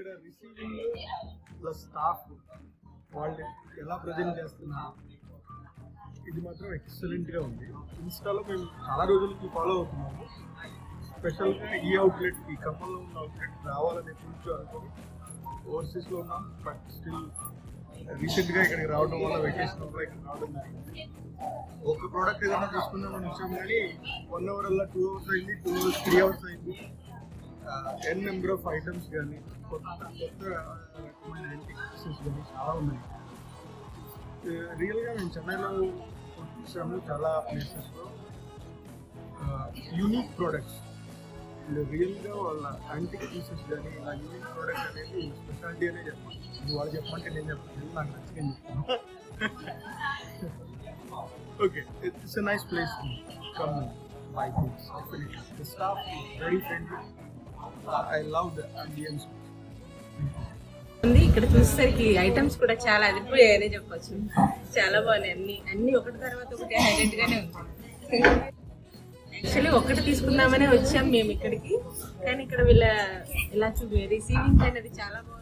ఇక్కడ receiving plus staff వాళ్ళు ఎలా ప్రజెంట్ చేస్తున్నారు ఇది మాత్రం ఎక్సలెంట్గా ఉంది. ఇన్స్టాలో మేము చాలా రోజులకి ఫాలో అవుతున్నాము. స్పెషల్గా ఈ అవుట్లెట్, ఈ ఖమ్మంలో ఉన్న అవుట్లెట్ రావాలని ఎప్పుడు అనుకుని ఓవర్సీస్లో ఉన్నాం. బట్ స్టిల్ రీసెంట్గా ఇక్కడికి రావడం వల్ల, వెకేషన్ వల్ల ఇక్కడ రావడం జరిగింది. ఒక ప్రోడక్ట్ ఏదైనా తీసుకుందామని వచ్చాం కానీ 1 hour అలా 2 hours అయింది, 2 hours 3 hours అయింది. ఎన్ నెంబర్ ఆఫ్ ఐటమ్స్ కానీ కొత్త రకమైన యాంటిక్ పీసెస్ కానీ చాలా ఉన్నాయి. రియల్గా మేము చెన్నైలో చూసాము చాలా ప్లేసెస్లో యూనిక్ ప్రోడక్ట్స్. రియల్గా వాళ్ళ యాంటిక్ పీసెస్ కానీ ఇలా యూనిక్ ప్రోడక్ట్ అనేది స్పెషాలిటీ అనే చెప్పాలి. ఇది వాళ్ళు చెప్పమంటే నేను చెప్తాను, నాకు నచ్చి నేను చెప్తాను. Okay, it's a nice place to come by things. The staff very friendly. I love the ambience. ఇక్కడ చూసేసరికి ఐటమ్స్ కూడా చాలా అదిరిపోయాయనే చెప్పొచ్చు. చాలా బాగున్నాయి, అన్ని ఒకటి తర్వాత ఒకటి హైలైట్ గానే ఉంది. యాక్చువల్లీ ఒకటి తీసుకుందామనే వచ్చాం మేము ఇక్కడికి, కానీ ఇక్కడ వీళ్ళ ఇలా రిసీవింగ్ అనేది చాలా బాగుంది.